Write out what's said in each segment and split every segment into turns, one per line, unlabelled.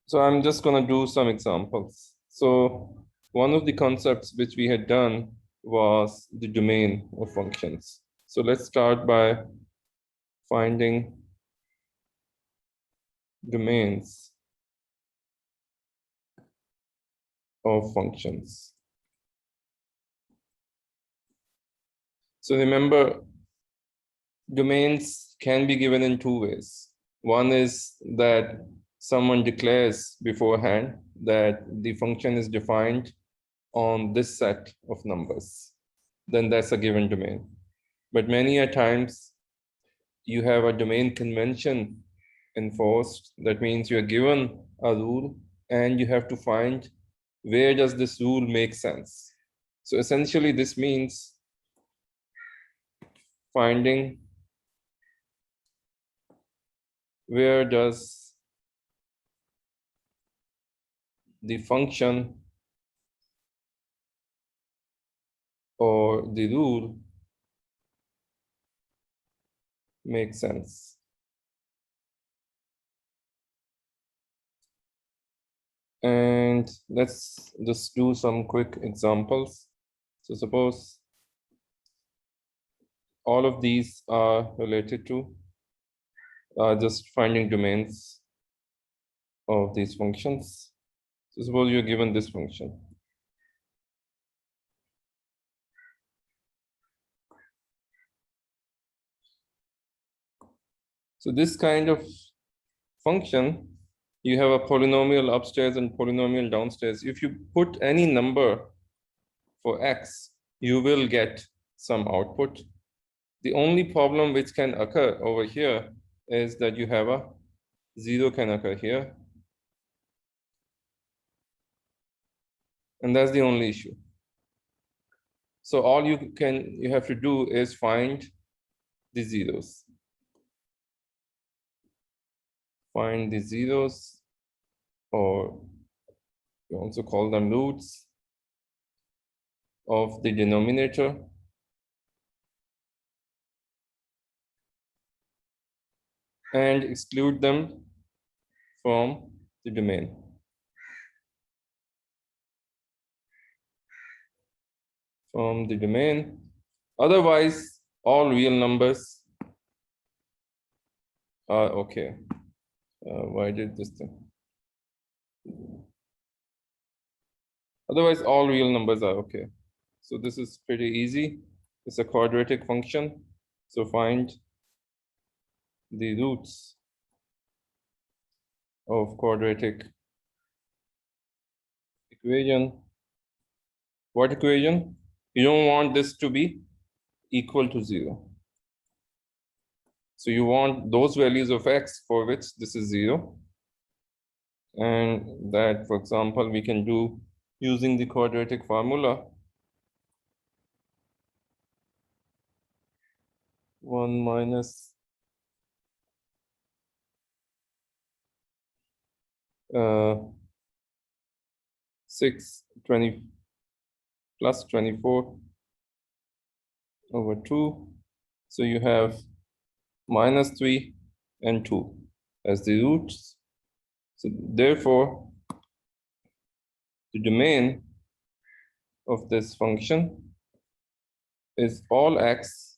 So I'm just going to do some examples. So one of the concepts which we had done was the domain of functions. So let's start by finding domains of functions. So remember, domains can be given in two ways. One is that someone declares beforehand that the function is defined on this set of numbers. Then that's a given domain. But many a times you have a domain convention enforced. That means you're given a rule and you have to find where does this rule make sense. So essentially this means finding where does the function or the rule make sense. And let's just do some quick examples. So suppose all of these are related to just finding domains of these functions. So suppose you're given this function. So this kind of function, you have a polynomial upstairs and polynomial downstairs. If you put any number for x, you will get some output. The only problem which can occur over here is that you have a 0 can occur here. And that's the only issue. So all you have to do is find the zeros. Find the zeros, or you also call them roots of the denominator. And exclude them from the domain. From the domain. Otherwise, all real numbers are okay. Why did this thing? Otherwise, all real numbers are okay. So this is pretty easy. It's a quadratic function. So find the roots of quadratic equation. What equation? You don't want this to be equal to 0. So you want those values of x for which this is 0. And that, for example, we can do using the quadratic formula. 1 minus 6, 20 plus 24 over 2. So you have minus 3 and 2 as the roots. So therefore, the domain of this function is all x,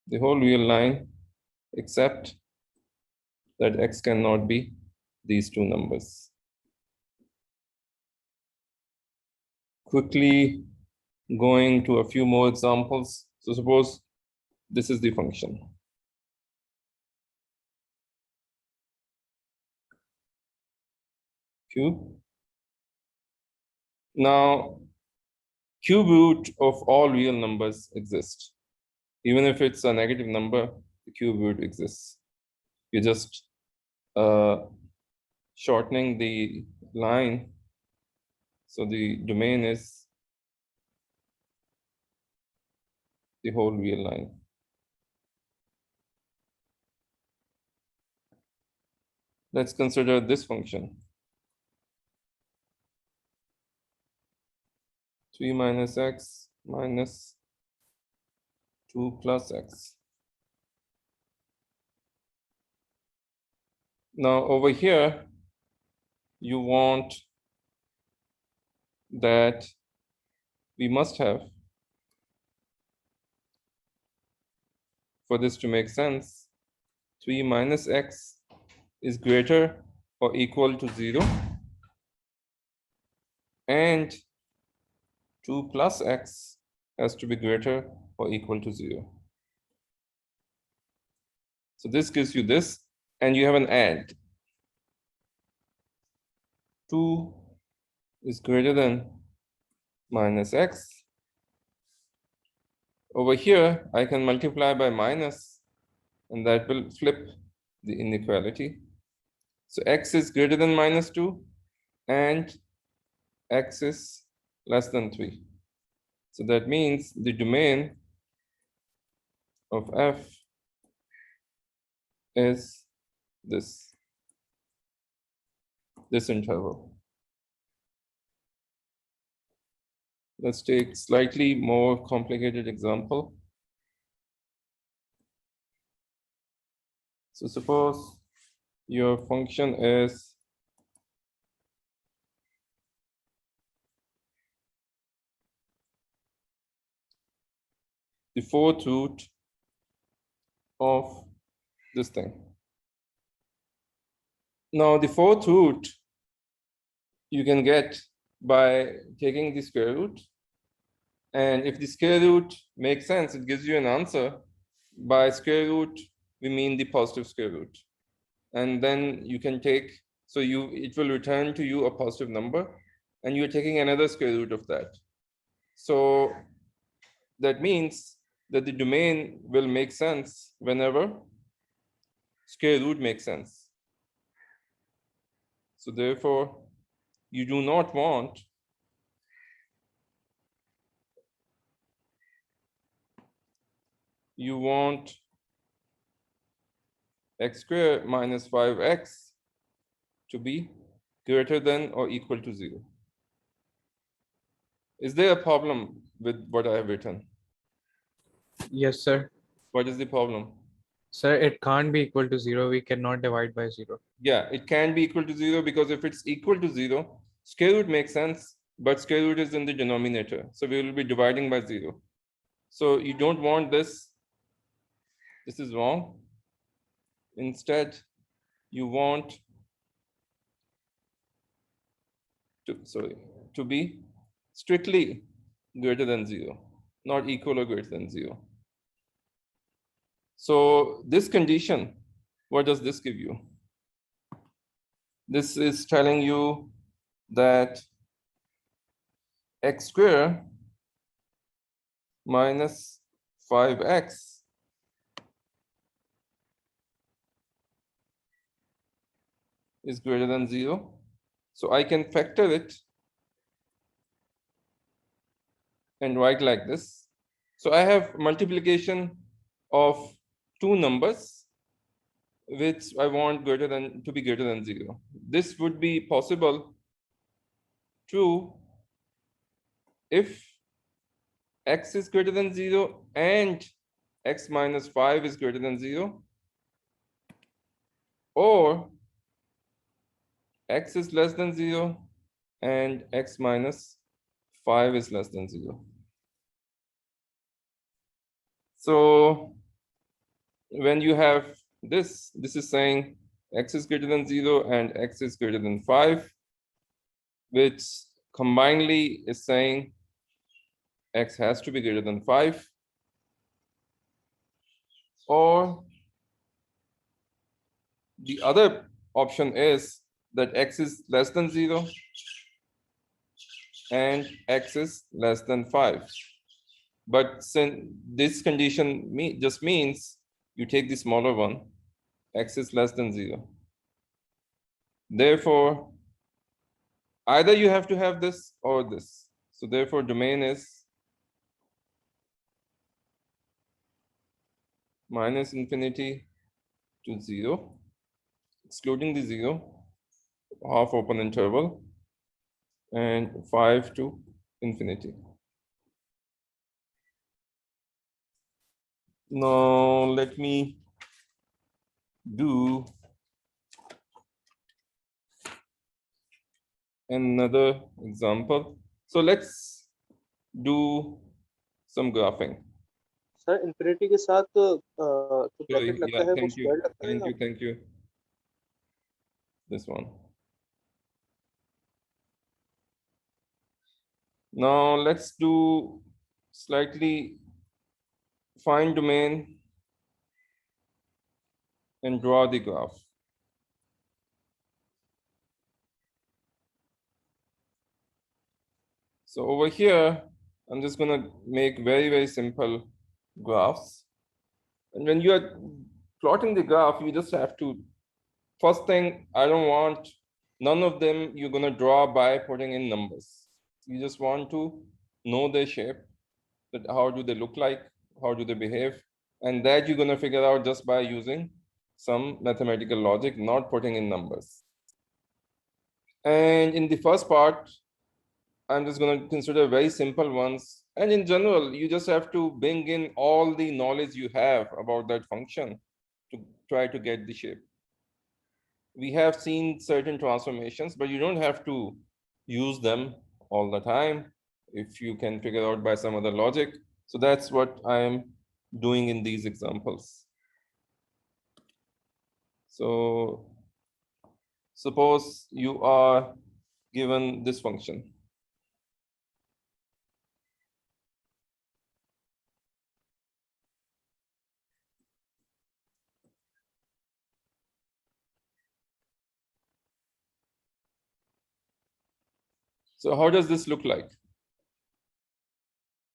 the whole real line, except that x cannot be these two numbers. Quickly going to a few more examples. So suppose this is the function. Cube. Now, cube root of all real numbers exist. Even if it's a negative number, the cube root exists. You're just shortening the line. So the domain is the whole real line. Let's consider this function. 3 minus x minus 2 plus x. Now over here, you want that we must have, for this to make sense, 3 minus x is greater or equal to 0, and 2 plus x has to be greater or equal to 0. So this gives you this, and you have an add. 2 is greater than minus x. Over here, I can multiply by minus, and that will flip the inequality. So x is greater than minus 2, and x is less than 3. So that means the domain of f is this interval. Let's take slightly more complicated example. So suppose your function is the fourth root of this thing. Now the fourth root you can get by taking the square root, and if the square root makes sense, it gives you an answer. By square root we mean the positive square root, and then you can take, so it will return to you a positive number, and you're taking another square root of that. So that means that the domain will make sense whenever square root makes sense. So therefore, you do not want x squared minus 5x to be greater than or equal to 0. Is there a problem with what I have written?
Yes, sir.
What is the problem?
Sir, it can't be equal to 0. We cannot divide by 0.
Yeah, it can be equal to 0, because if it's equal to 0, square root makes sense, but square root is in the denominator. So we will be dividing by 0. So you don't want this. This is wrong. Instead, you want to be strictly greater than 0, not equal or greater than 0. So this condition, what does this give you? This is telling you that x squared minus 5x is greater than 0. So I can factor it and write like this. So I have multiplication of two numbers which I want to be greater than 0. This would be possible true if x is greater than 0 and x minus 5 is greater than 0, or x is less than 0 and x minus 5 is less than 0. So when you have this is saying x is greater than 0 and x is greater than 5, which combinedly is saying x has to be greater than 5, or the other option is that x is less than 0 and x is less than 5. But since this condition just means you take the smaller one, x is less than 0. Therefore, either you have to have this or this. So therefore, domain is minus infinity to 0, excluding the 0, half open interval, and 5 to infinity. Now let me do another example. So let's do some graphing.
Sir infinity के साथ जो bracket
Sorry,
लगता
yeah,
है वो
thank you.
Square लगता है या
Thank you. This one. Now let's do slightly fine domain and draw the graph. So over here, I'm just gonna make very, very simple graphs. And when you are plotting the graph, you just have to, first thing, I don't want none of them you're gonna draw by putting in numbers. You just want to know their shape, that how do they look like, how do they behave, and that you're gonna figure out just by using some mathematical logic, not putting in numbers. And in the first part, I'm just going to consider very simple ones. And in general, you just have to bring in all the knowledge you have about that function to try to get the shape. We have seen certain transformations, but you don't have to use them all the time if you can figure out by some other logic. So that's what I am doing in these examples. So suppose you are given this function. So how does this look like?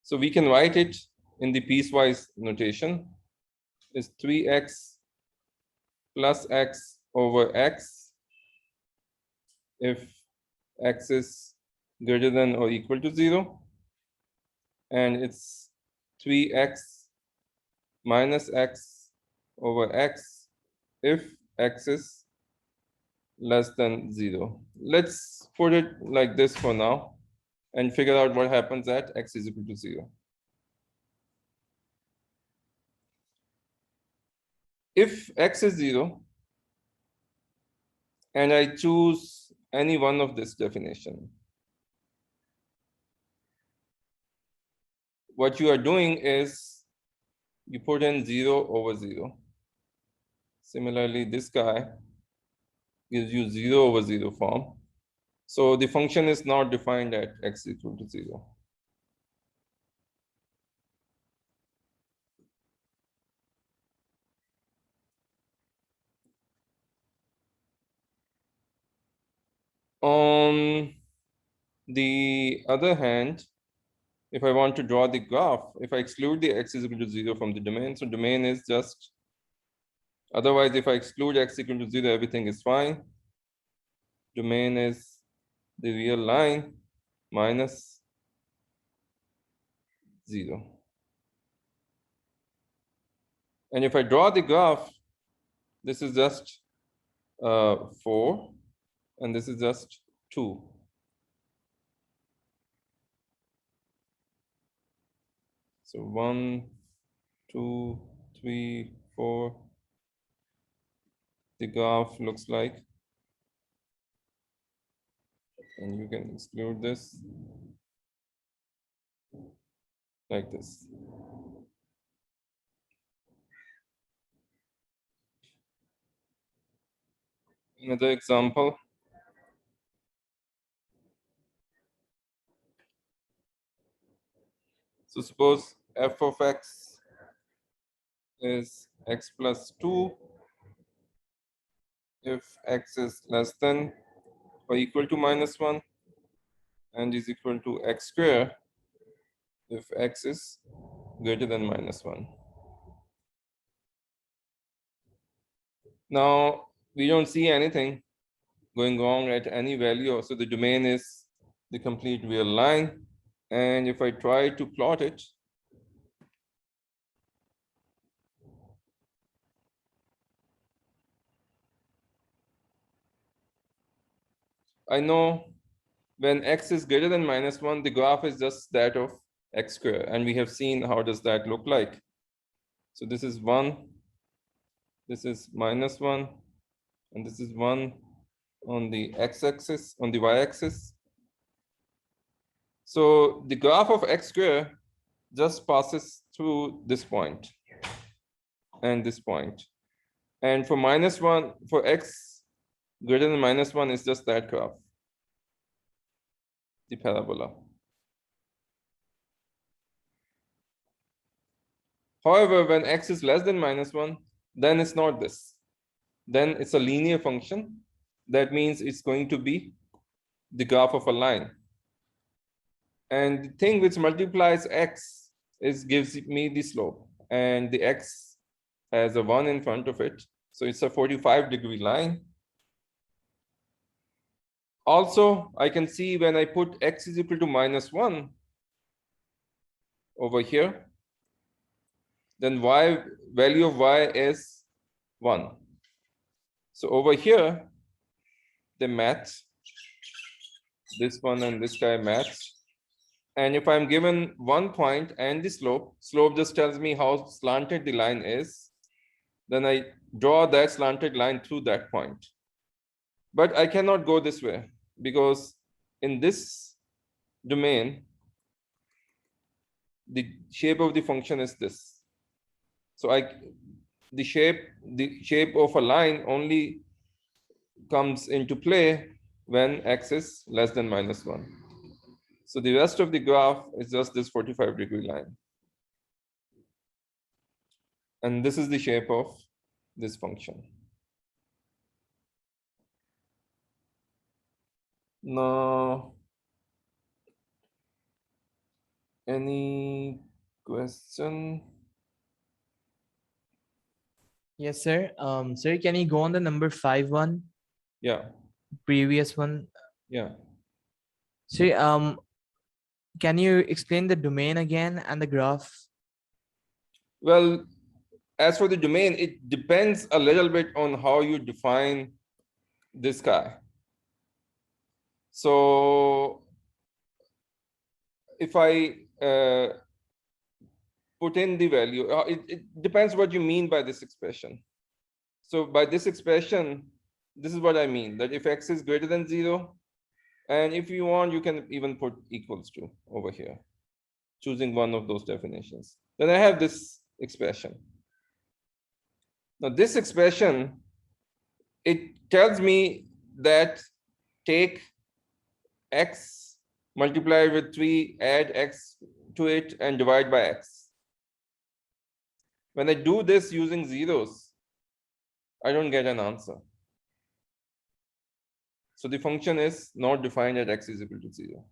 So we can write it in the piecewise notation is 3x plus x over x if x is greater than or equal to 0, and it's 3x minus x over x if x is less than 0. Let's put it like this for now and figure out what happens at x is equal to 0. If x is 0 and I choose any one of this definition, what you are doing is you put in 0 over 0. Similarly, this guy gives you 0 over 0 form. So the function is not defined at x equal to 0. On the other hand, if I want to draw the graph, if I exclude the x is equal to 0 from the domain, so domain is just, otherwise if I exclude x equal to 0, everything is fine. Domain is the real line minus 0. And if I draw the graph, this is just 4, and this is just 2. So 1, 2, 3, 4. The graph looks like, and you can exclude this like this. Another example. So suppose f of x is x plus 2 if x is less than or equal to minus 1 and is equal to x square if x is greater than minus 1. Now, we don't see anything going wrong at any value, so the domain is the complete real line. And if I try to plot it, I know when x is greater than minus 1, the graph is just that of x square. And we have seen how does that look like. So this is 1, this is minus 1, and this is 1, on the x-axis, on the y-axis. So the graph of x square just passes through this point and this point. And for -1, for x greater than -1 is just that graph, the parabola. However, when x is less than -1, then it's not this. Then it's a linear function. That means it's going to be the graph of a line. And the thing which multiplies x gives me the slope. And the x has a 1 in front of it. So it's a 45-degree line. Also, I can see when I put x is equal to -1 over here, then value of y is 1. So over here, they match. This one and this guy match. And if I'm given 1 point and the slope just tells me how slanted the line is, then I draw that slanted line through that point. But I cannot go this way because in this domain, the shape of the function is this. So the shape of a line only comes into play when x is less than -1. So the rest of the graph is just this 45-degree line. And this is the shape of this function. Now, any question?
Yes, sir. Sir, can you go on the number 5 one?
Yeah,
Previous one.
yeah.
Sir, can you explain the domain again and the graph?
Well, as for the domain, it depends a little bit on how you define this guy. So if I put in the value, it depends what you mean by this expression. So by this expression, this is what I mean, that if x is greater than 0, and if you want, you can even put equals to over here, choosing one of those definitions. Then I have this expression. Now this expression, it tells me that take x, multiply with 3, add x to it, and divide by x. When I do this using zeros, I don't get an answer. So the function is not defined at x is equal to 0.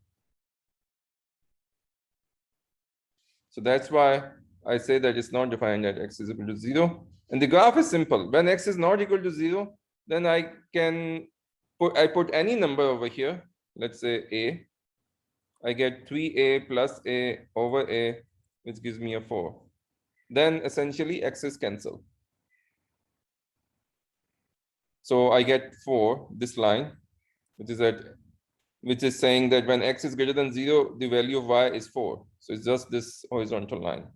So that's why I say that it's not defined at x is equal to 0. And the graph is simple. When x is not equal to 0, then I put any number over here. Let's say a. I get 3a plus a over a, which gives me a 4. Then essentially x's cancel. So I get 4, this line, which is saying that when x is greater than 0, the value of y is 4. So it's just this horizontal line.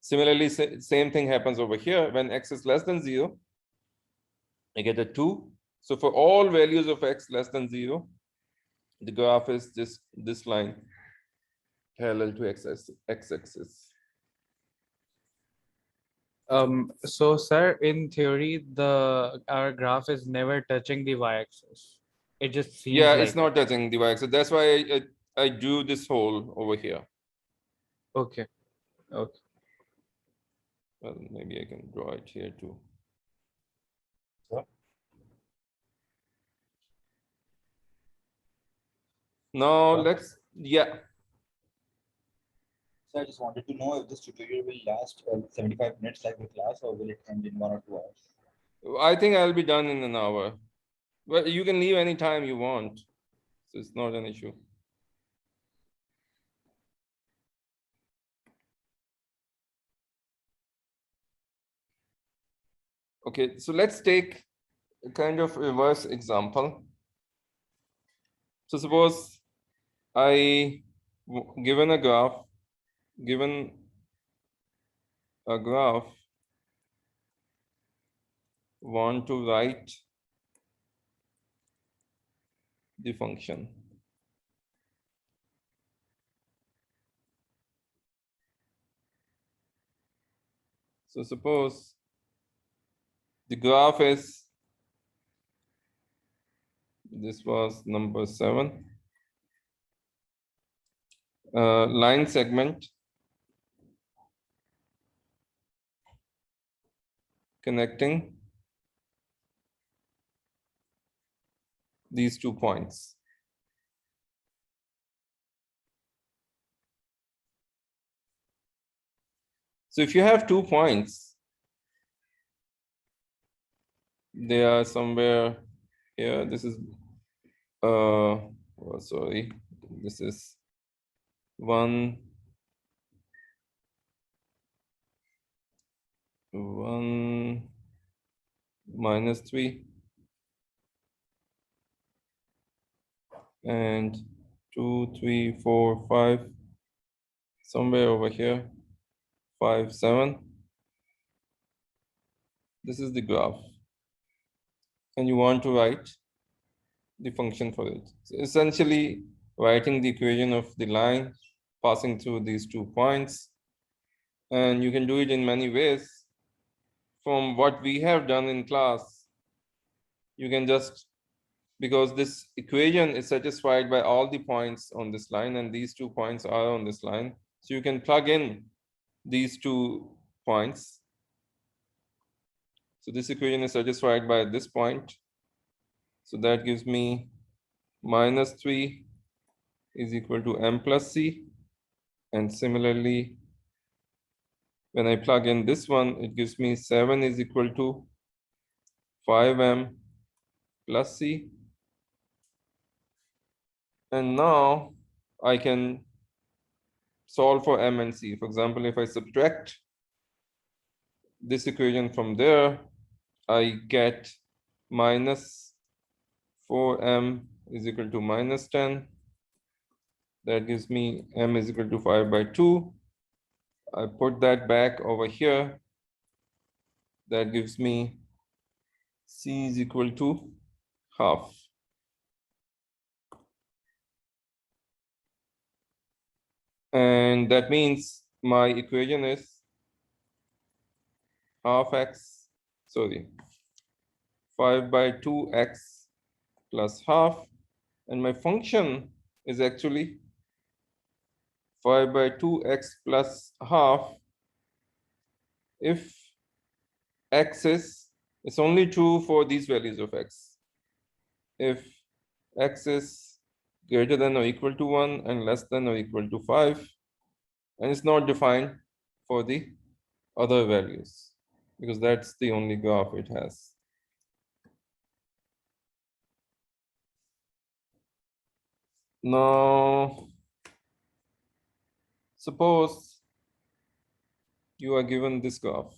Similarly, same thing happens over here. When x is less than 0, I get a 2. So for all values of x less than 0, the graph is just this line parallel to x-axis.
So sir, in theory, our graph is never touching the y-axis. It just seems
Yeah,
like
it's not touching the y-axis. That's why I drew this hole over here.
okay. Okay.
Well, maybe I can draw it here too. Now let's, yeah.
So I just wanted to know if this tutorial will last 75 minutes like the class, or will it end in 1 or 2 hours?
I think I'll be done in an hour. Well, you can leave any time you want. So it's not an issue. Okay, so let's take a kind of reverse example. So suppose given a graph want to write the function. So suppose the graph is, this was number 7, line segment connecting these 2 points. So if you have 2 points, they are somewhere here. This is, oh, sorry, this is 1, 1 minus 3, and 2, 3, 4, 5, somewhere over here, 5, 7. This is the graph, and you want to write the function for it. So essentially, writing the equation of the line passing through these 2 points, and you can do it in many ways. From what we have done in class, you can just, because this equation is satisfied by all the points on this line, and these 2 points are on this line, so you can plug in these 2 points. So this equation is satisfied by this point. So that gives me minus 3 is equal to m plus c. And similarly, when I plug in this one, it gives me 7 is equal to 5m plus c. And now I can solve for m and c. For example, if I subtract this equation from there, I get minus 4m is equal to minus 10. That gives me m is equal to 5 by 2. I put that back over here. That gives me c is equal to half. And that means my equation is half x, sorry, 5 by 2x plus half. And my function is actually 5 by 2x plus half if x is, it's only true for these values of x. If x is greater than or equal to 1 and less than or equal to 5, and it's not defined for the other values, because that's the only graph it has. Now, suppose you are given this graph.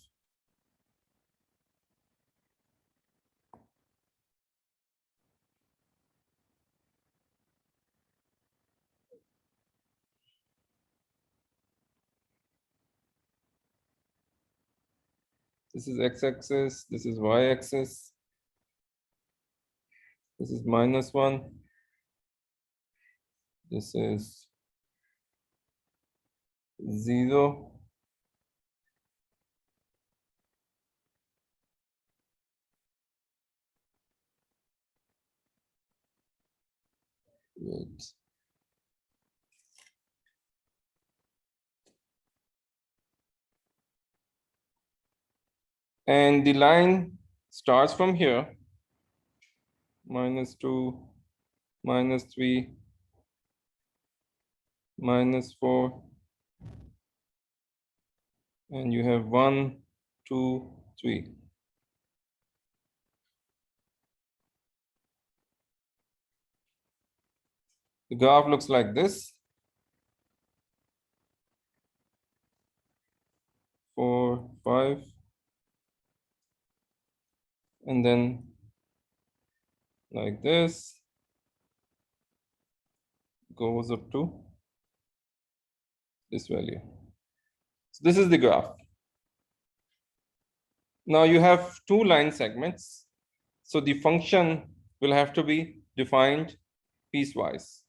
This is x-axis, this is y-axis, this is -1, this is 0, wait. And the line starts from here, -2, -3, -4, and you have 1, 2, 3. The graph looks like this. 4, 5, and then like this, goes up to this value. So this is the graph. Now you have 2 line segments. So the function will have to be defined piecewise.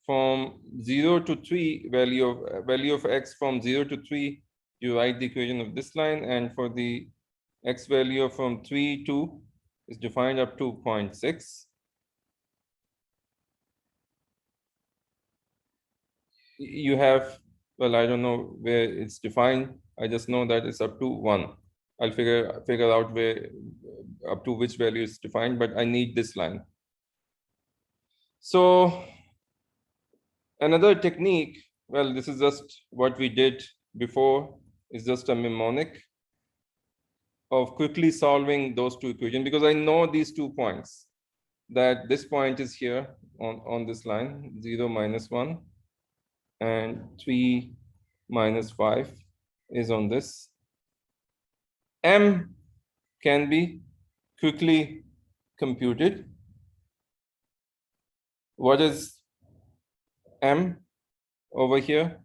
From 0 to 3, value of x from 0 to 3, you write the equation of this line, and for the x value from 3 to is defined up to 0.6. You have, well, I don't know where it's defined. I just know that it's up to 1. I'll figure out where up to which value is defined, but I need this line. So another technique, well, this is just what we did before, is just a mnemonic of quickly solving those two equations, because I know these 2 points, that this point is here on this line, 0, -1, and 3, -5 is on this. M can be quickly computed. What is M over here?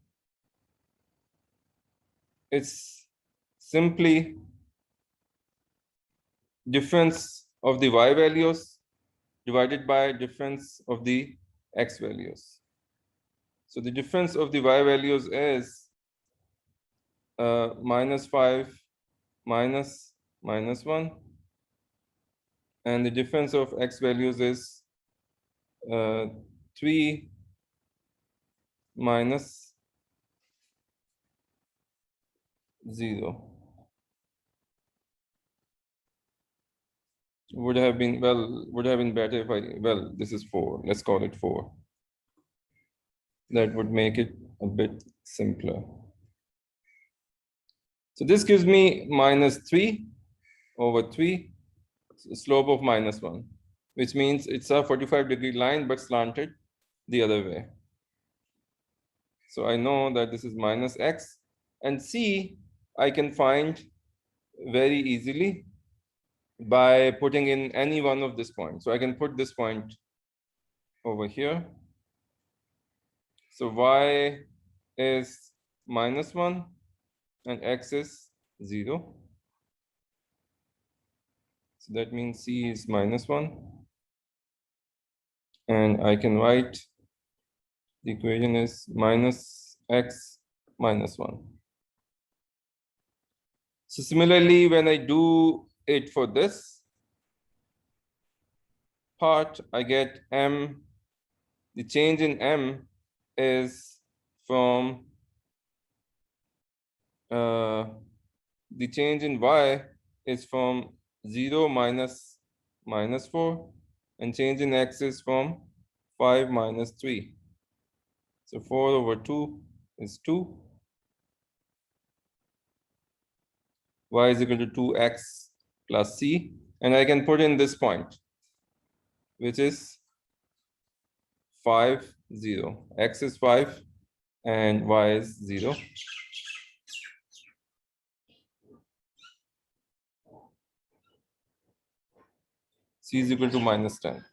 It's simply difference of the y values divided by difference of the x values. So the difference of the y values is -5 minus -1, and the difference of x values is 3 minus 0. Would have been better if this is 4. Let's call it 4. That would make it a bit simpler. So this gives me -3 over 3, slope of -1, which means it's a 45-degree line but slanted the other way. So I know that this is -x, and c I can find very easily by putting in any one of this point. So I can put this point over here. So y is -1 and x is 0. So that means c is -1. And I can write the equation is -x -1. So similarly, when I do it for this part, I get m. The change in m is from the change in y is from 0 minus -4, and change in x is from 5 minus 3. So 4 over 2 is 2. Y is equal to 2x plus c, and I can put in this point, which is 5, 0. X is 5 and y is 0. C is equal to -10.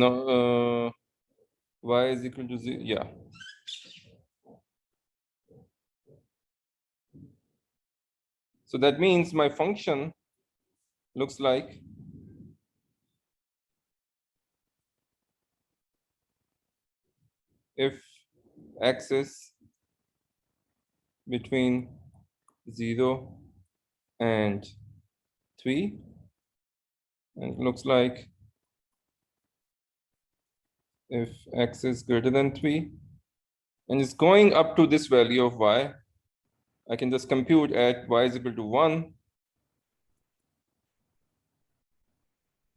No, y is equal to 0, yeah. So that means my function looks like if x is between 0 and 3, and it looks like if x is greater than 3 and it's going up to this value of y, I can just compute at y is equal to 1,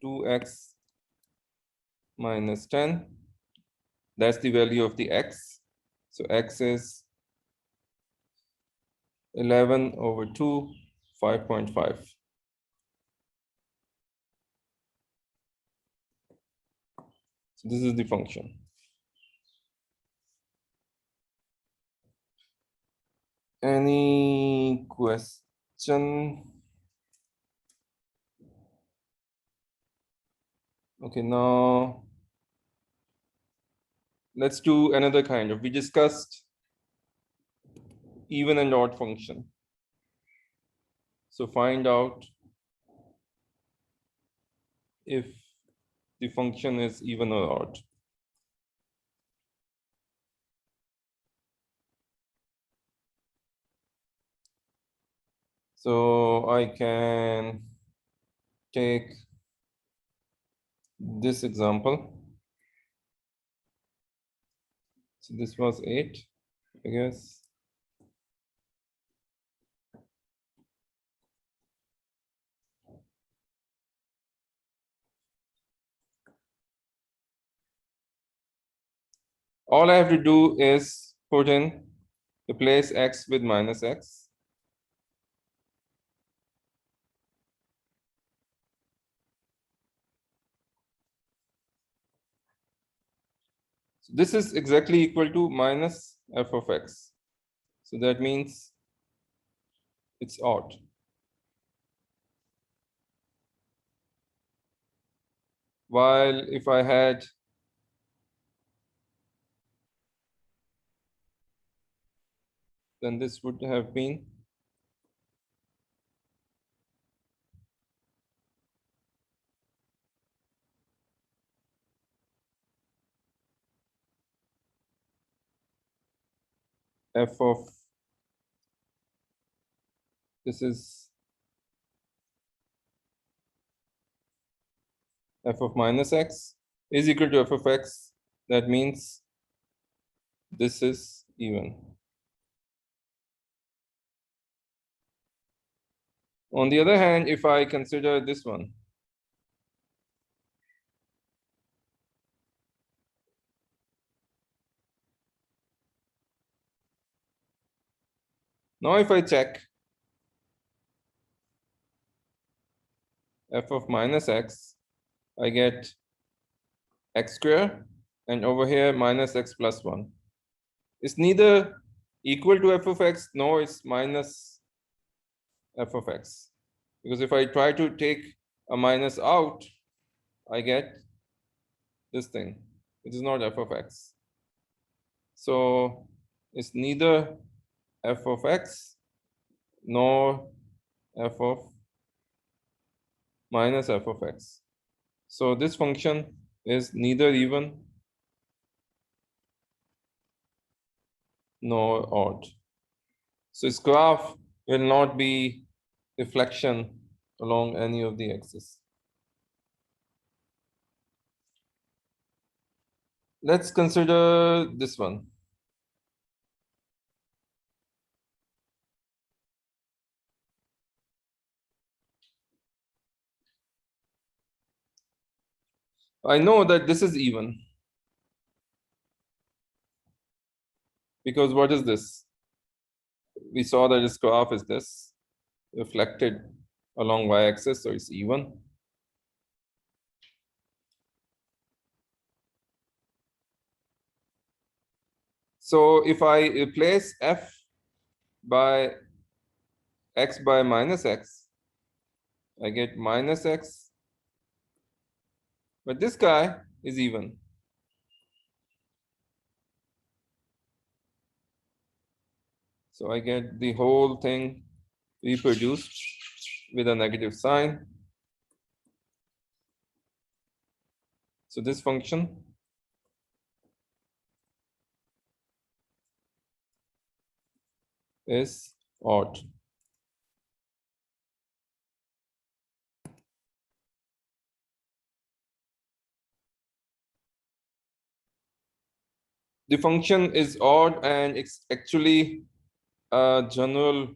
2x minus 10. That's the value of the x. So x is 11 over 2, 5.5. So this is the function. Any question? Okay, now let's do another kind of, we discussed even and odd function. So find out if the function is even or odd. So I can take this example. So this was 8, I guess. All I have to do is replace x with minus x. So this is exactly equal to minus f of x. So that means it's odd. While if I had then this would have been f of, this is f of minus x is equal to f of x. That means this is even. On the other hand, if I consider this one, now if I check f of minus x, I get x square, and over here minus x plus 1. It's neither equal to f of x nor it's minus f of x. Because if I try to take a minus out, I get this thing, which is not f of x. So it's neither f of x nor f of minus f of x. So this function is neither even nor odd. So its graph will not be reflection along any of the axes. Let's consider this one. I know that this is even. Because what is this? We saw that its graph is this, reflected along y-axis, so it's even. So if I replace f by x by minus x, I get minus x, but this guy is even. So I get the whole thing reproduced with a negative sign. So this function is odd. The function is odd, and it's actually a general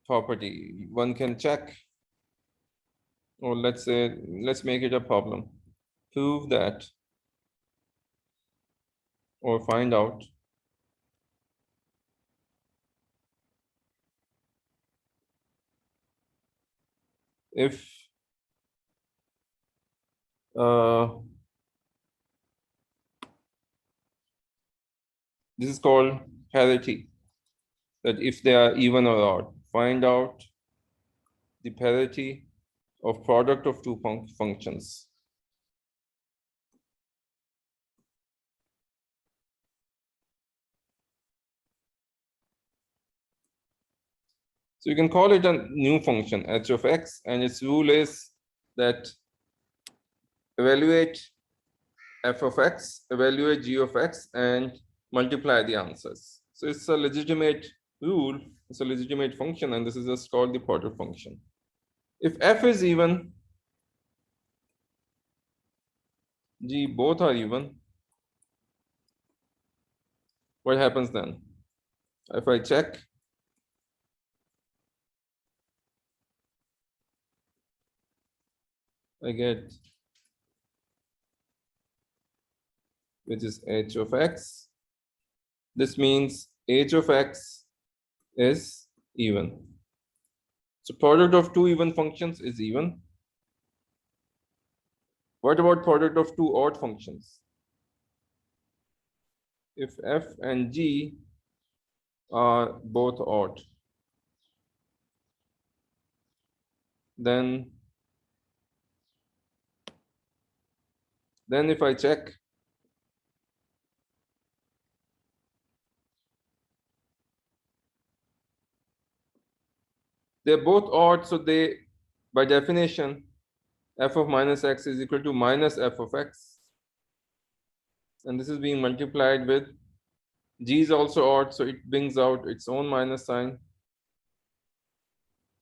property. One can check, or let's say, let's make it a problem. Prove that, or find out if this is called parity, that if they are even or odd, find out the parity of product of two functions. So you can call it a new function, h of x, and its rule is that evaluate f of x, evaluate g of x, and multiply the answers. So it's a legitimate rule, it's a legitimate function, and this is just called the product function. If f is even, g both are even, what happens then? If I check, I get, which is h of x. This means h of x is even. So product of two even functions is even. What about product of two odd functions? If f and g are both odd, then if I check, they're both odd, so they, by definition, f of minus x is equal to minus f of x. And this is being multiplied with, g is also odd, so it brings out its own minus sign.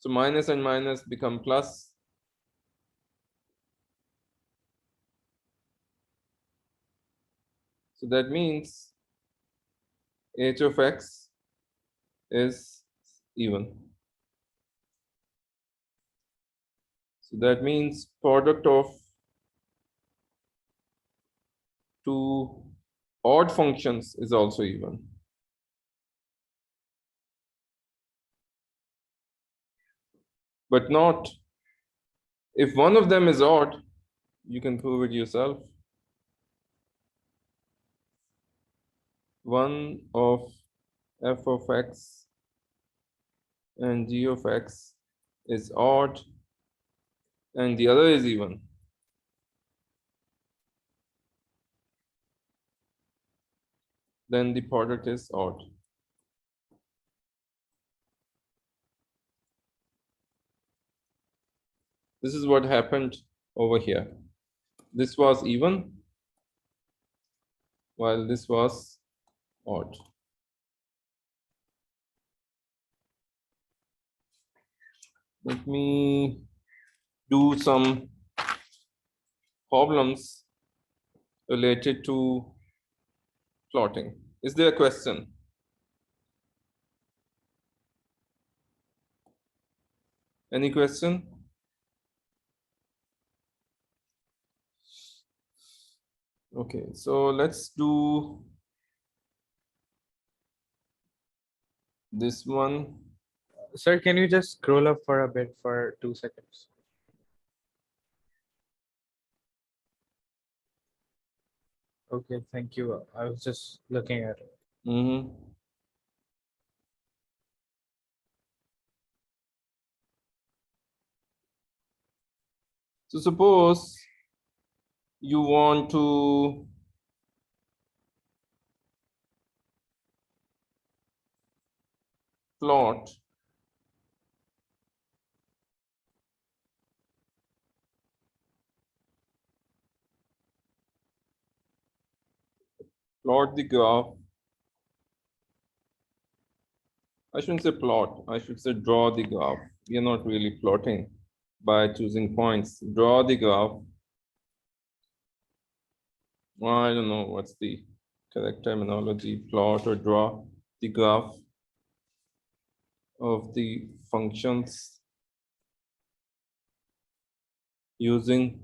So minus and minus become plus. So that means h of x is even. So that means product of two odd functions is also even. But not if one of them is odd, you can prove it yourself. One of f of x and g of x is odd and the other is even. Then the product is odd. This is what happened over here. This was even, while this was odd. Let me do some problems related to plotting. Is there a question? Any question? Okay, so let's do this one.
Sir, can you just scroll up for a bit for 2 seconds? Okay, thank you. I was just looking at it.
Mm-hmm. So suppose you want to plot the graph. I shouldn't say plot, I should say draw the graph. We are not really plotting by choosing points. Draw the graph. Well, I don't know what's the correct terminology, plot or draw the graph of the functions using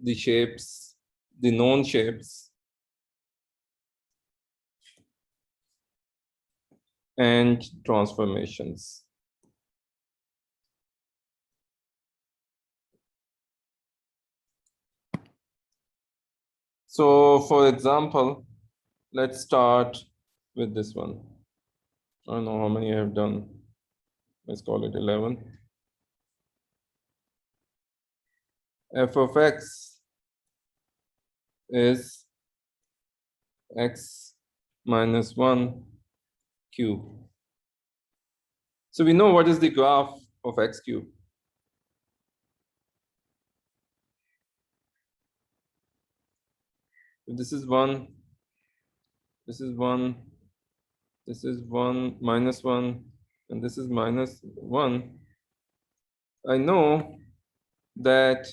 the shapes, the known shapes, and transformations. So for example, let's start with this one. I don't know how many I have done. Let's call it 11. F of x is x minus 1 cube. So we know what is the graph of x cube. This is 1, this is 1, this is 1, -1, and this is -1. I know that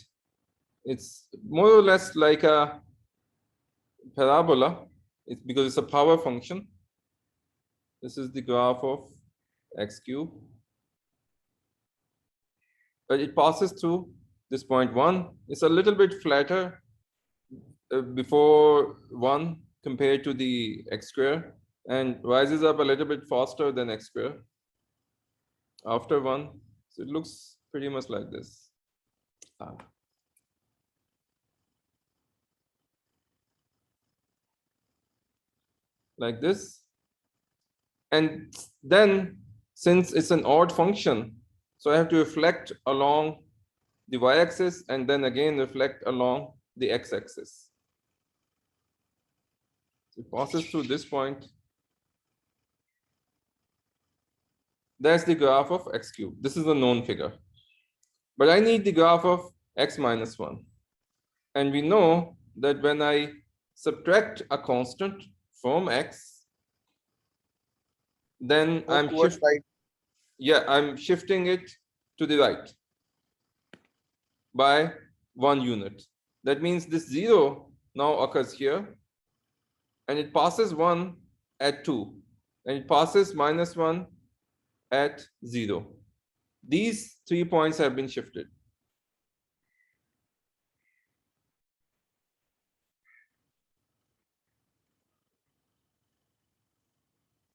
it's more or less like a parabola. It's because it's a power function. This is the graph of x cube. But it passes through this point 1. It's a little bit flatter before 1 compared to the x square, and rises up a little bit faster than x square after 1. So it looks pretty much like this. Like this. And then, since it's an odd function, so I have to reflect along the y-axis and then again reflect along the x-axis. So it passes through this point. That's the graph of x cubed. This is a known figure. But I need the graph of x minus 1. And we know that when I subtract a constant from x, then I'm
towards right.
I'm shifting it to the right by 1 unit. That means this 0 now occurs here, and it passes 1 at 2, and it passes -1 at 0. These 3 points have been shifted.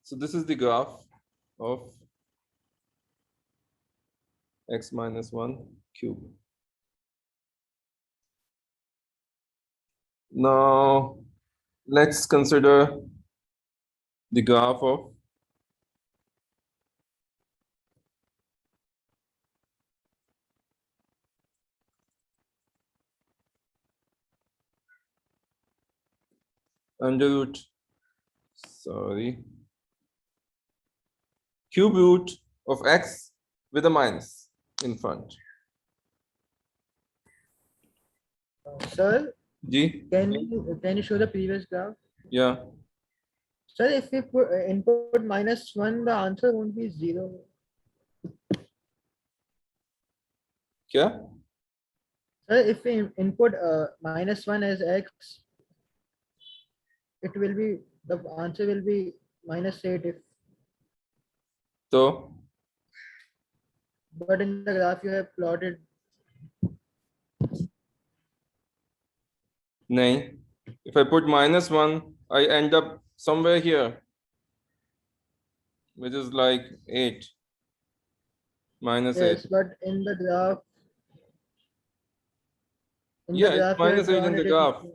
So this is the graph of x minus 1 cube. Now let's consider the graph of cube root of x with a minus in front.
Sir,
G?
can you show the previous graph?
Yeah.
Sir, if we put input -1, the answer won't be 0.
Yeah.
Sir, if we input -1 as x, it will be, the answer will be -8 if,
So
but in the graph you have plotted.
nay. If I put -1, I end up somewhere here, which is like 8. -8.
Yes, but in the graph,
Yeah, it's
you have
-8 in
drawn
the
it
graph.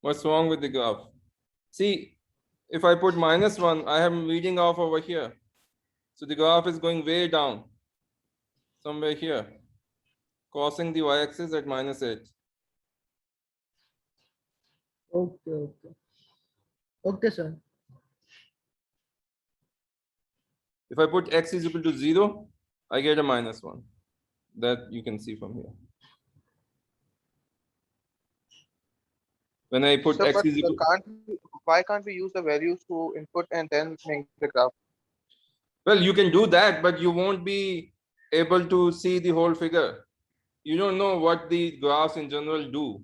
What's wrong with the graph? See, if I put -1, I am reading off over here. So the graph is going way down, somewhere here, crossing the y-axis at -8.
Okay. Okay, sir.
If I put x is equal to 0, I get a -1. That you can see from here. When I put
So,
x
but
is equal,
why can't we use the values to input and then make the graph?
well, you can do that, but you won't be able to see the whole figure. You don't know what the graphs in general do,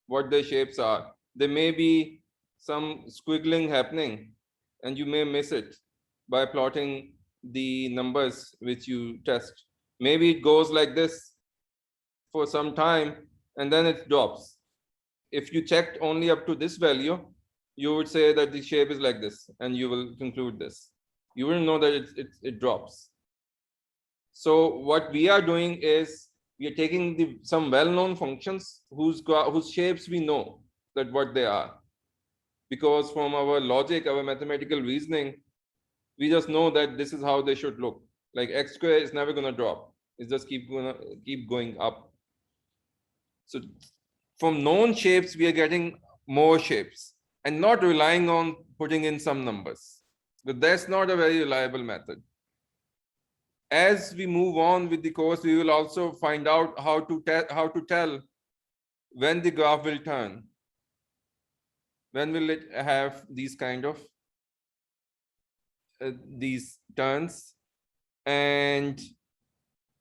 what their shapes are. There may be some squiggling happening, and you may miss it by plotting the numbers which you test. Maybe it goes like this for some time, and then it drops. If you checked only up to this value, you would say that the shape is like this, and you will conclude this. You will know that it drops. So what we are doing is we are taking some well-known functions whose shapes we know that what they are, because from our logic, our mathematical reasoning, we just know that this is how they should look. Like x square is never going to drop. It's just keep going up. So from known shapes, we are getting more shapes and not relying on putting in some numbers. But that's not a very reliable method. As we move on with the course, we will also find out how to tell when the graph will turn. When will it have these kind of these turns, and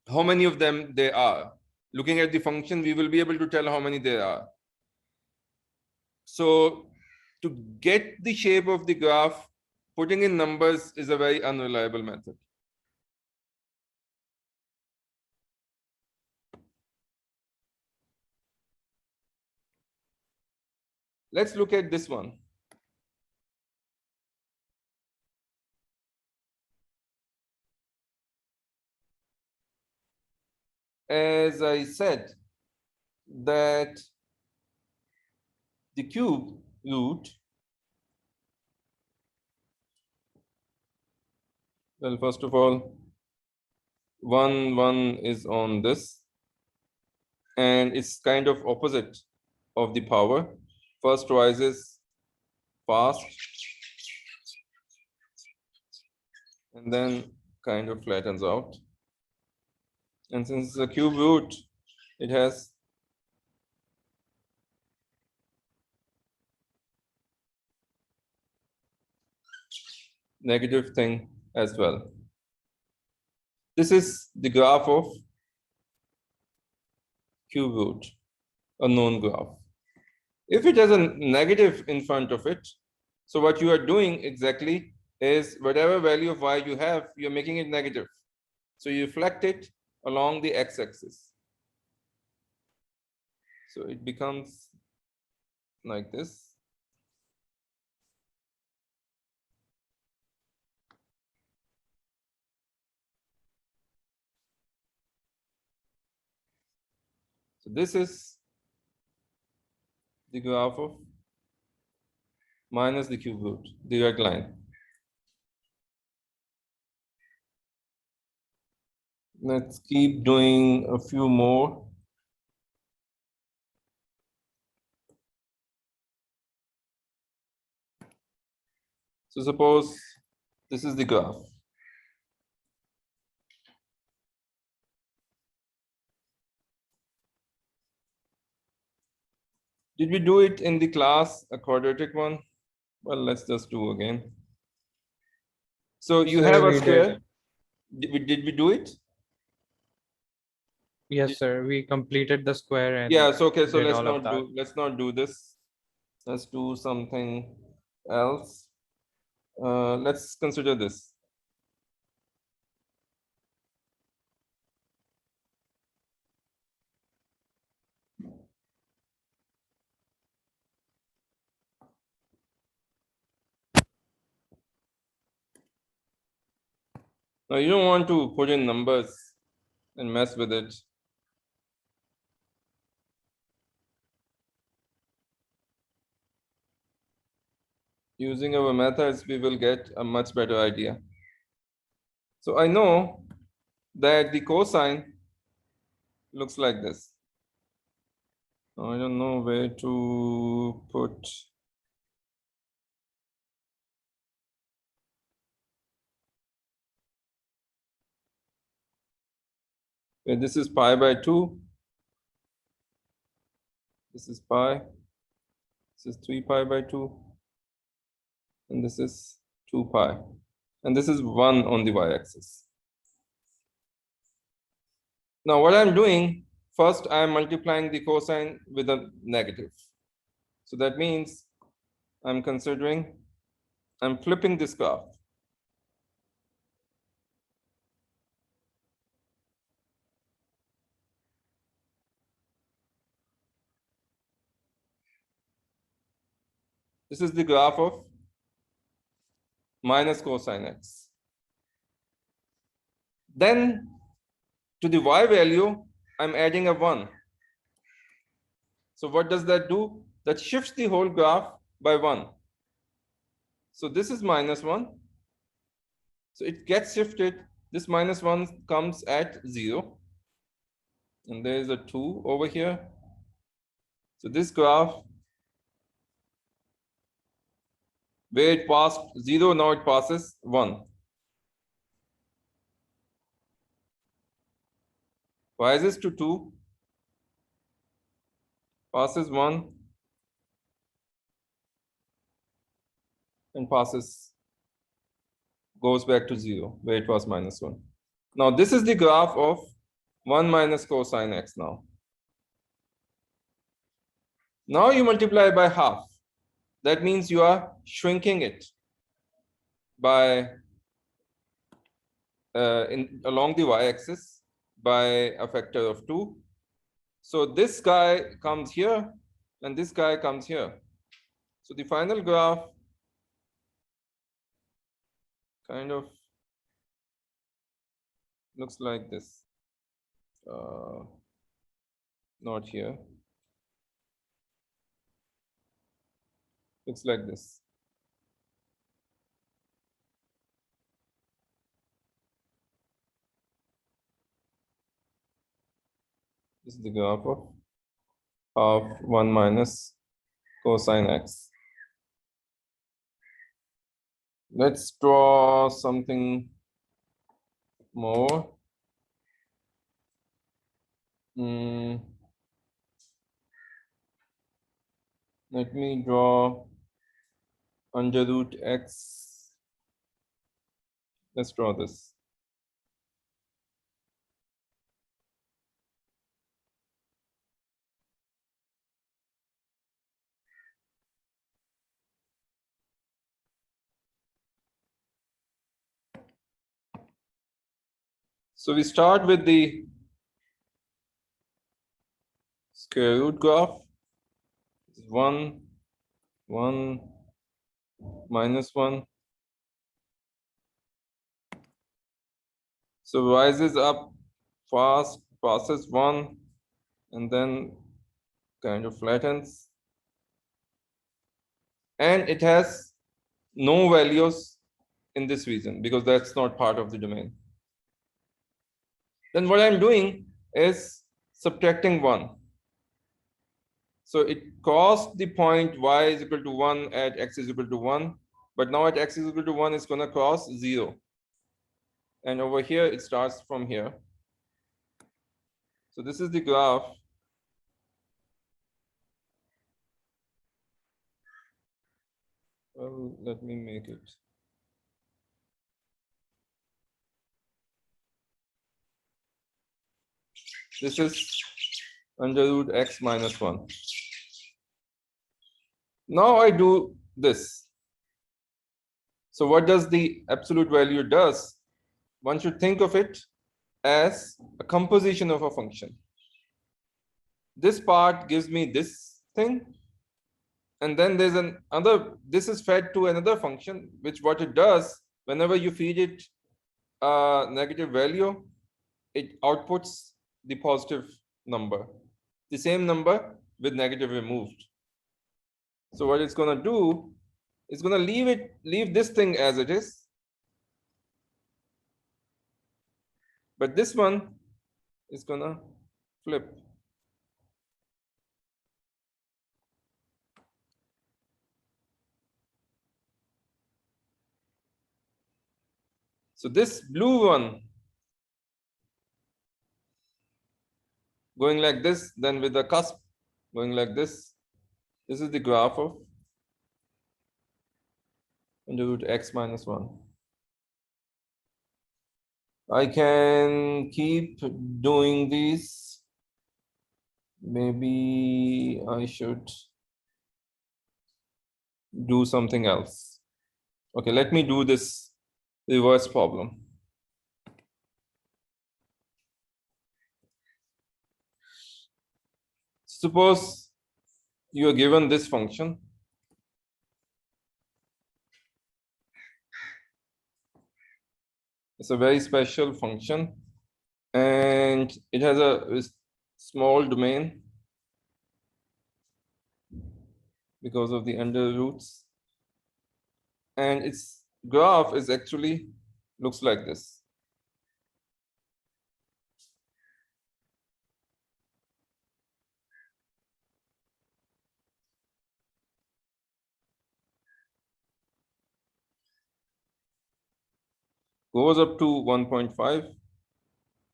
how many of them there are? Looking at the function, we will be able to tell how many there are. So to get the shape of the graph, putting in numbers is a very unreliable method. Let's look at this one. As I said, that the cube root, well, first of all, 1 is on this, and it's kind of opposite of the power. First rises fast, and then kind of flattens out. And since it's a cube root, it has negative thing as well. This is the graph of cube root, a known graph. If it has a negative in front of it, so what you are doing exactly is whatever value of y you have, you're making it negative. So you reflect it along the x-axis. So it becomes like this. So this is the graph of minus the cube root, the red line. Let's keep doing a few more. So suppose this is the graph. Did we do it in the class, a quadratic one? Well, let's just do again. So you
Sir,
have a
we
square. Did we do it?
Yes, sir. We completed the square and
Yeah, so okay, so
did all of that.
let's not do this. Let's do something else. Let's consider this. Now you don't want to put in numbers and mess with it. Using our methods, we will get a much better idea. So I know that the cosine looks like this. I don't know where to put. Okay, this is pi by 2. This is pi. This is 3 pi by 2. And this is 2 pi. And this is 1 on the y-axis. Now what I'm doing, first I'm multiplying the cosine with a negative. So that means I'm flipping this graph. This is the graph of minus cosine x. Then to the y value, I'm adding a 1. So what does that do? That shifts the whole graph by 1. So this is minus 1. So it gets shifted. This minus 1 comes at 0. And there is a 2 over here. So this graph, where it passed 0, now it passes 1. Rises to 2, passes 1, and goes back to 0 where it was -1. Now this is the graph of 1 minus cosine x now. Now you multiply by half. That means you are shrinking it by along the y-axis by a factor of 2. So this guy comes here and this guy comes here. So the final graph kind of looks like this. Not here. Looks like this. This is the graph of 1 minus cosine x. Let's draw something more. Let me draw under root x. Let's draw this. So we start with the square root graph. 1, 1, -1. So rises up fast, passes 1, and then kind of flattens. And it has no values in this region because that's not part of the domain. Then what I'm doing is subtracting 1. So it crossed the point y is equal to 1 at x is equal to 1. But now at x is equal to 1, it's going to cross 0. And over here, it starts from here. So this is the graph. Well, let me make it. This is under root x minus 1. Now I do this. So what does the absolute value does? One should think of it as a composition of a function. This part gives me this thing. And then there's this is fed to another function, which what it does, whenever you feed it a negative value, it outputs the positive number, the same number with negative removed. So what it's going to do, it's going to leave this thing as it is. But this one is going to flip. So this blue one going like this, then with the cusp going like this. This is the graph of under root x minus 1. I can keep doing these. Maybe I should do something else. Okay, let me do this reverse problem. Suppose you are given this function. It's a very special function and it has a small domain because of the under roots, and its graph is actually looks like this. Goes up to 1.5,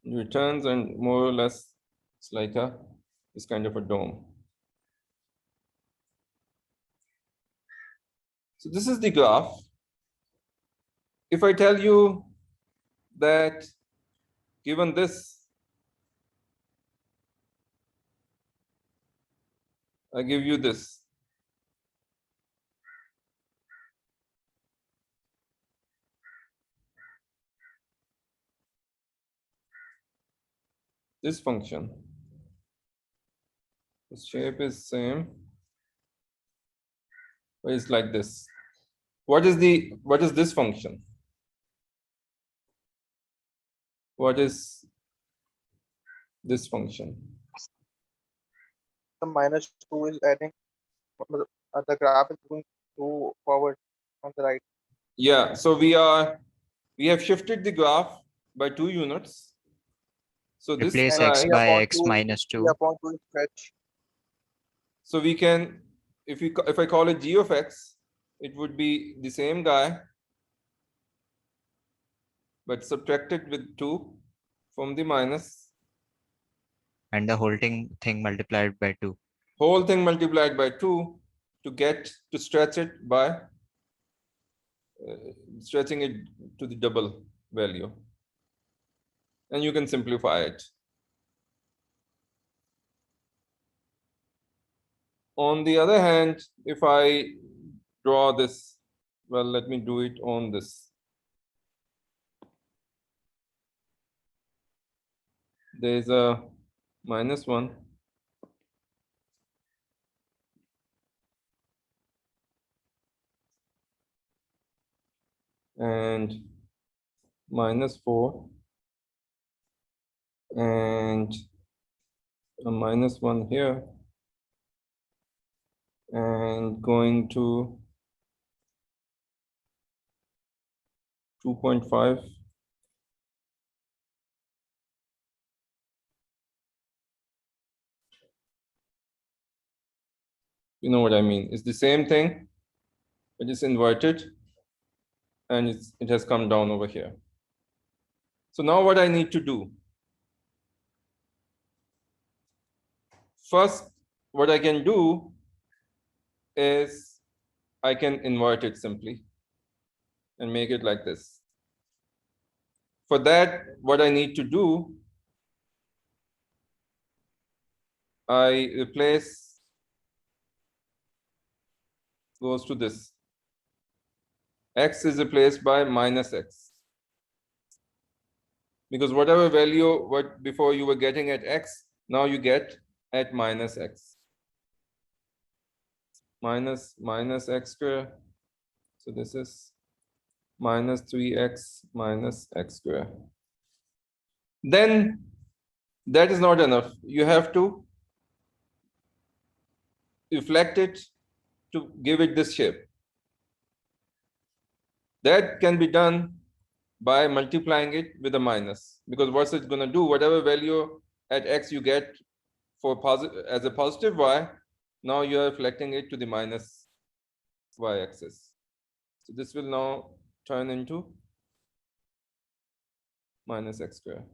returns, and more or less it's like this kind of a dome. So this is the graph. If I tell you that given this, I give you this. This function. The shape is same, but it's like this. What is this function? What is this function?
The -2 is adding, the graph is going 2 forward on the right.
Yeah, so we have shifted the graph by 2 units. So this
Replace
guy,
x
3
by
upon
x
2
minus 2.
3 upon 2 is stretch.
so we can, if I call it g of x, it would be the same guy, but subtracted with 2 from the minus,
And the whole thing multiplied by 2.
whole thing multiplied by 2 to stretch it by stretching it to the double value. And you can simplify it. On the other hand, if I draw this, well, let me do it on this. There's a -1. And -4. And a -1 here. And going to 2.5. You know what I mean? It's the same thing, but it's inverted, and it has come down over here. So now what I need to do? First, what I can do is I can invert it simply and make it like this. For that, what I need to do, I replace, goes to this. X is replaced by -x. Because whatever value what before you were getting at x, now you get at -x. Minus x square. So this is -3x minus x square. Then that is not enough. You have to reflect it to give it this shape. That can be done by multiplying it with a minus, because what's it going to do? Whatever value at x you get for positive as a positive y, now you are reflecting it to the minus y-axis. So this will now turn into -x square.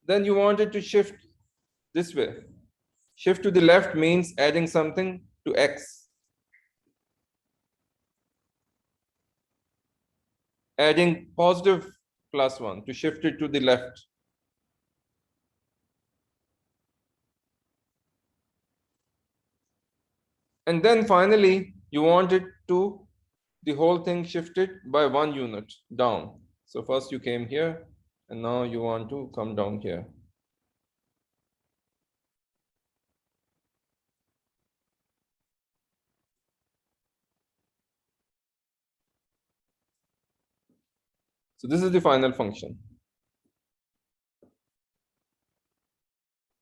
Then you want it to shift this way. Shift to the left means adding something to x. Adding positive +1 to shift it to the left. And then finally, you want it to, the whole thing shifted by 1 unit down. So first you came here, and now you want to come down here. So this is the final function,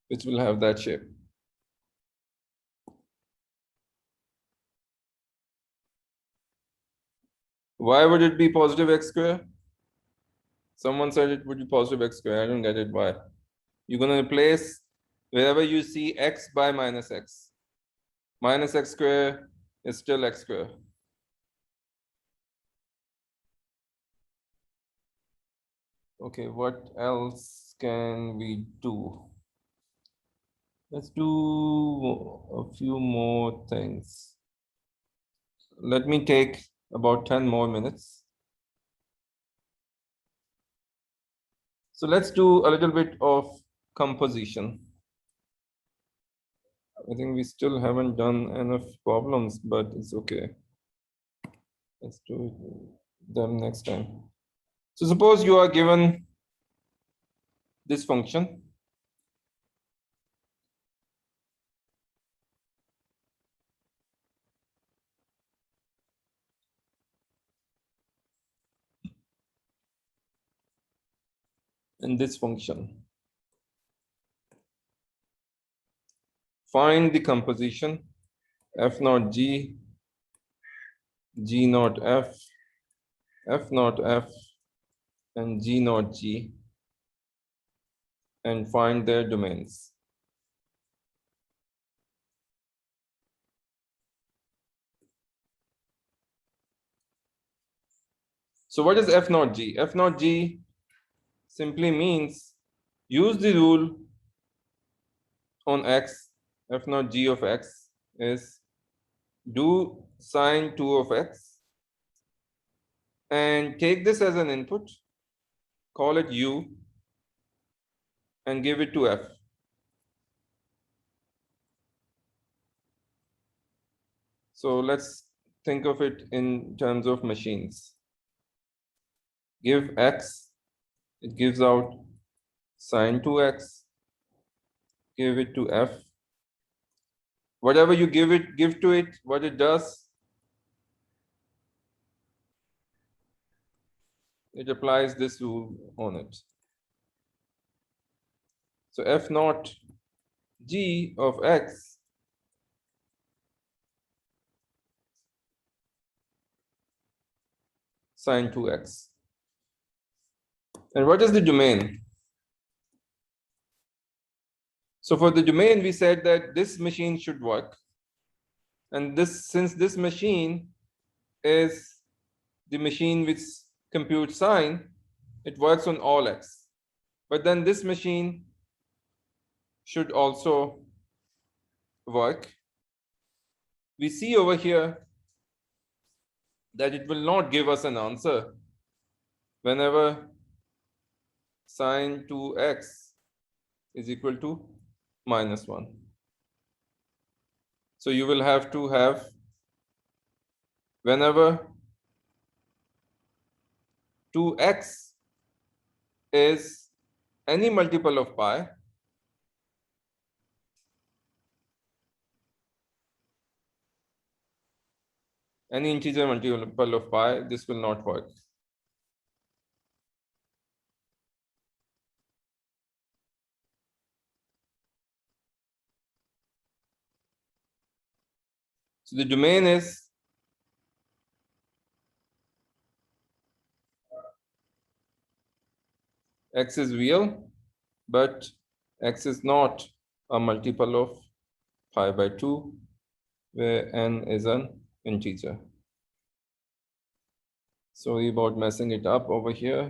which will have that shape. Why would it be positive x square? Someone said it would be positive x square. I don't get it. Why? You're going to replace wherever you see x by -x. -x square is still x square. Okay, what else can we do? Let's do a few more things. Let me take about 10 more minutes. So let's do a little bit of composition. I think we still haven't done enough problems, but it's okay. Let's do them next time. So suppose you are given this function. And this function. Find the composition f naught g, g naught f, f naught f, and g naught g, and find their domains. So what is f naught g? F naught g simply means use the rule on x. F naught g of x is do sine 2 of x and take this as an input, call it u, and give it to f. So let's think of it in terms of machines. Give x, it gives out sine 2x, give it to f. Whatever you give to it, what it does, it applies this rule on it. So f naught g of x sine 2x. And what is the domain? So for the domain, we said that this machine should work. And this, since this machine is the machine which computes sine, it works on all x. But then this machine should also work. We see over here that it will not give us an answer whenever sine 2x is equal to -1. So you will have to have, whenever 2x is any multiple of pi, any integer multiple of pi, this will not work. So the domain is x is real, but x is not a multiple of pi by 2, where n is an integer. Sorry about messing it up over here.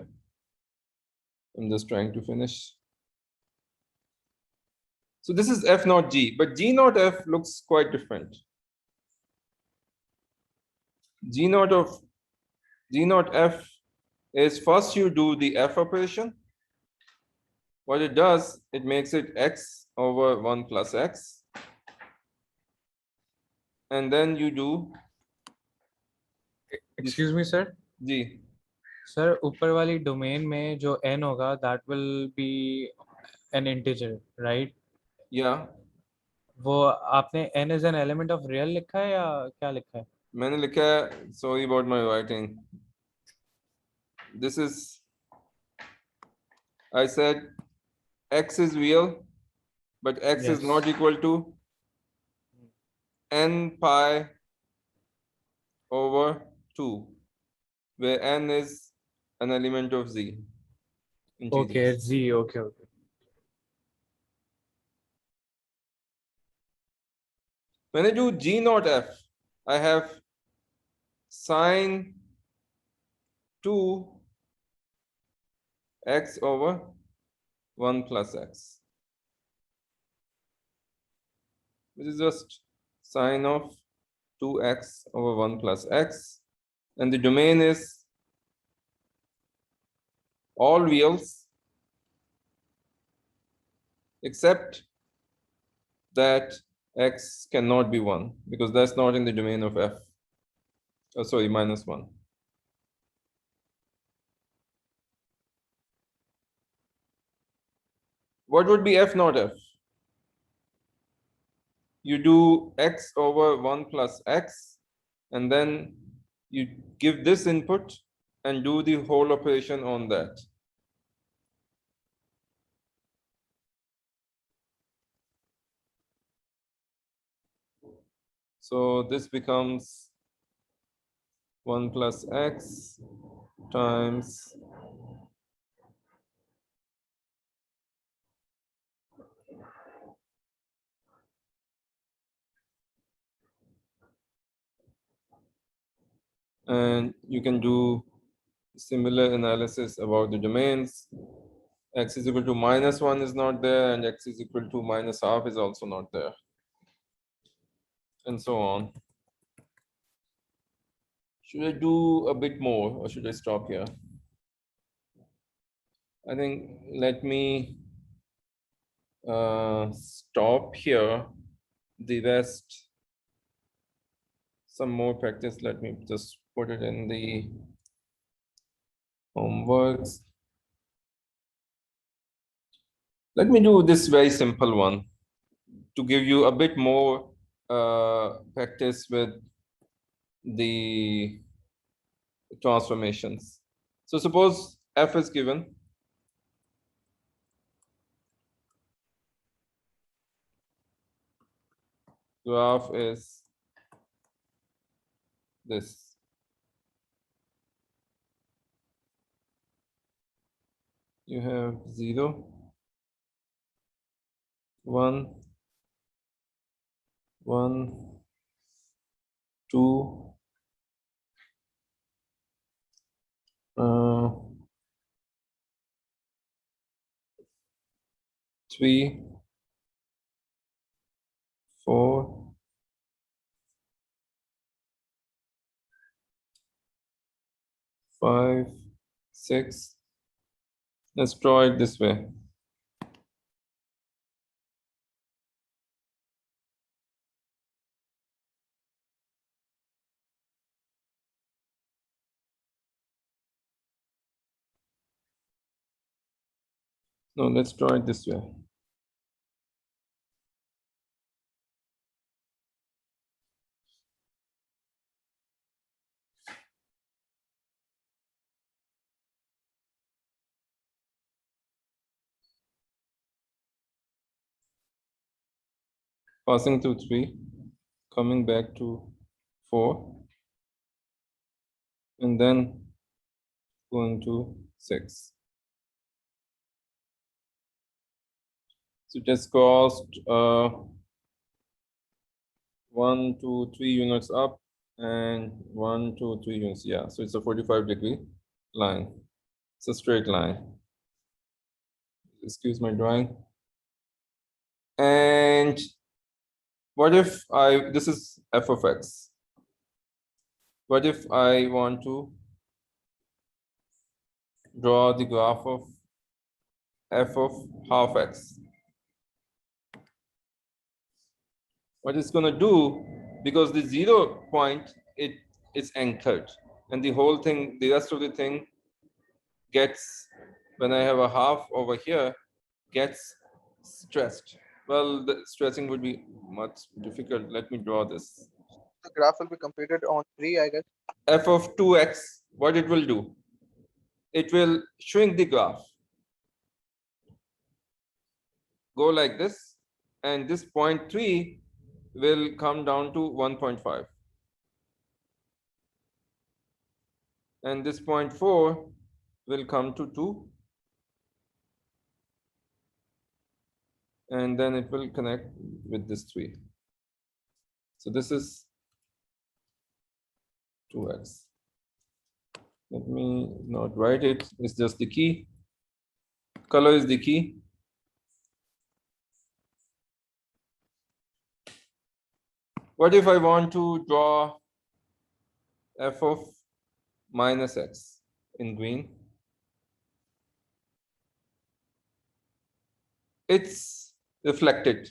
I'm just trying to finish. So this is f naught g, but g naught f looks quite different. G naught f is first you do the f operation. What it does, it makes it x over 1 plus x. And then you do
Excuse me, sir.
g.
Sir, ऊपर वाली domain में जो n होगा, that will be an integer, right?
Yeah,
वो आपने n is an element of real लिखा है या क्या लिखा है?
मैंने लिखा है, sorry about my writing. This is, I said x is real, but x is
Yes.
not equal to n pi over 2, where n is an element of z.
Okay, it's z. Okay, okay.
When I do g naught f, I have sine 2 x over 1 plus x, which is just sine of 2x over 1 plus x. And the domain is all reals except that x cannot be 1 because that's not in the domain of f. Oh, sorry, minus 1. What would be f not f? You do x over 1 plus x, and then you give this input and do the whole operation on that. So this becomes 1 plus x times and you can do similar analysis about the domains. X is equal to minus 1 is not there, and x is equal to minus half is also not there, and so on. Should I do a bit more or should I stop here? I think let me stop here. The rest, some more practice. Let me just put it in the homeworks. Let me do this very simple one to give you a bit more practice with the transformations. So suppose f is given. Graph is this. You have 0, 1, 1, 2, 3, 4, 5, 6. Let's draw it this way. No, let's draw it this way. Passing through 3, coming back to 4, and then going to 6. So just crossed 1, 2, 3 units up and 1, 2, 3 units. Yeah, so it's a 45-degree line. It's a straight line. Excuse my drawing. And what if this is f of x. What if I want to draw the graph of f of half x? What it's going to do, because the 0 point, it is anchored, and the whole thing, the rest of the thing gets, when I have a half over here, gets stressed. Well, the stressing would be much difficult. Let me draw this.
The graph will be completed on 3, I guess.
F of 2x, what it will do? It will shrink the graph. Go like this, and this 0.3 will come down to 1.5. And this 0.4 will come to 2. And then it will connect with this 3. So this is 2x. Let me not write it. It's just the key. Color is the key. What if I want to draw f of minus x in green? It's reflected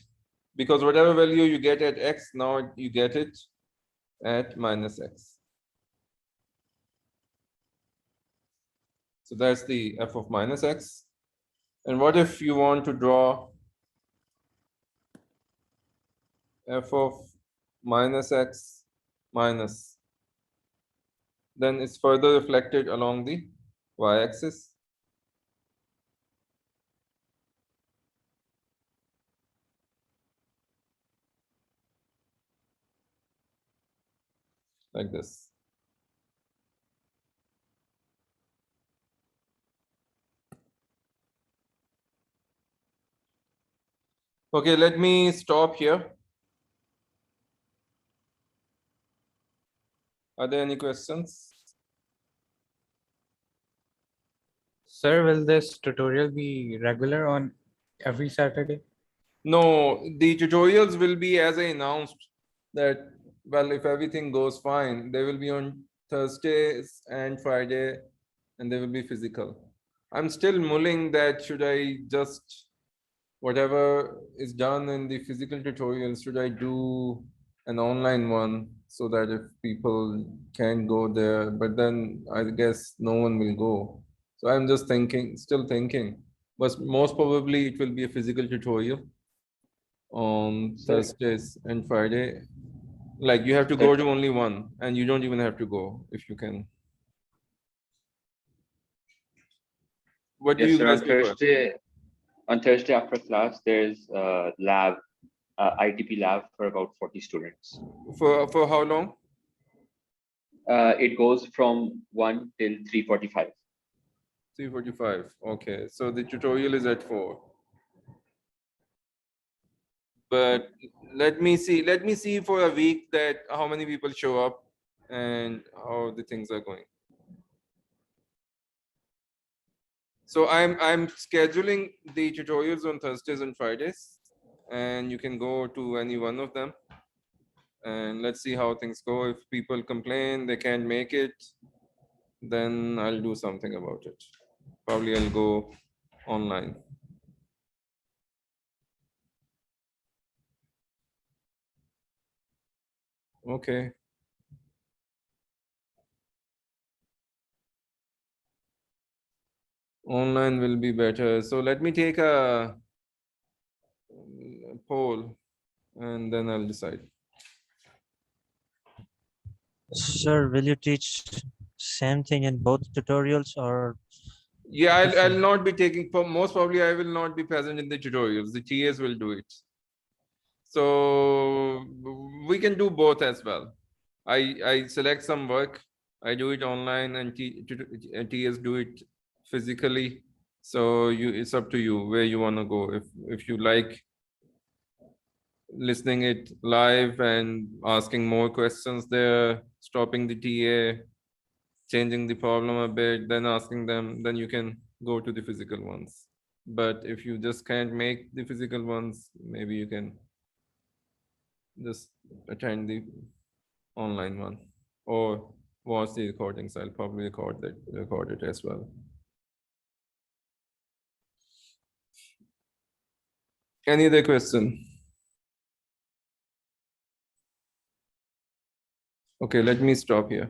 because whatever value you get at x, now you get it at minus x. So that's the f of minus x. And what if you want to draw f of minus x minus? Then it's further reflected along the y-axis. Like this. Okay, let me stop here. Are there any questions?
Sir, will this tutorial be regular on every Saturday?
No, the tutorials will be as I announced that, well, if everything goes fine, they will be on Thursdays and Friday, and they will be physical. I'm still mulling that should I just, whatever is done in the physical tutorials, should I do an online one so that if people can go there, but then I guess no one will go. So I'm just thinking, still thinking, but most probably it will be a physical tutorial on Thursdays and Friday. Like you have to go to only one, and you don't even have to go if you can. What do
Yes,
you
sir.
guys prefer?
On Thursday after class, there's a lab, ITP lab for about 40 students.
For how long?
It goes from 1 till 3:45.
3:45. Okay, so the tutorial is at 4. But let me see for a week that how many people show up and how the things are going. So I'm scheduling the tutorials on Thursdays and Fridays, and you can go to any one of them, and let's see how things go. If people complain they can't make it, then I'll do something about it. Probably I'll go online. Okay. Online will be better. So let me take a poll and then I'll decide.
Sir, will you teach same thing in both tutorials or?
Yeah, I'll
different?
not be taking, most probably I will not be present in the tutorials. The TAs will do it. So we can do both as well. I select some work, I do it online, and TAs do it physically. So it's up to you where you want to go. If you like listening it live and asking more questions there, stopping the TA, changing the problem a bit, then asking them, then you can go to the physical ones. But if you just can't make the physical ones, maybe you can just attend the online one or watch the recordings. I'll probably record it as well. Any other question? Okay, let me stop here.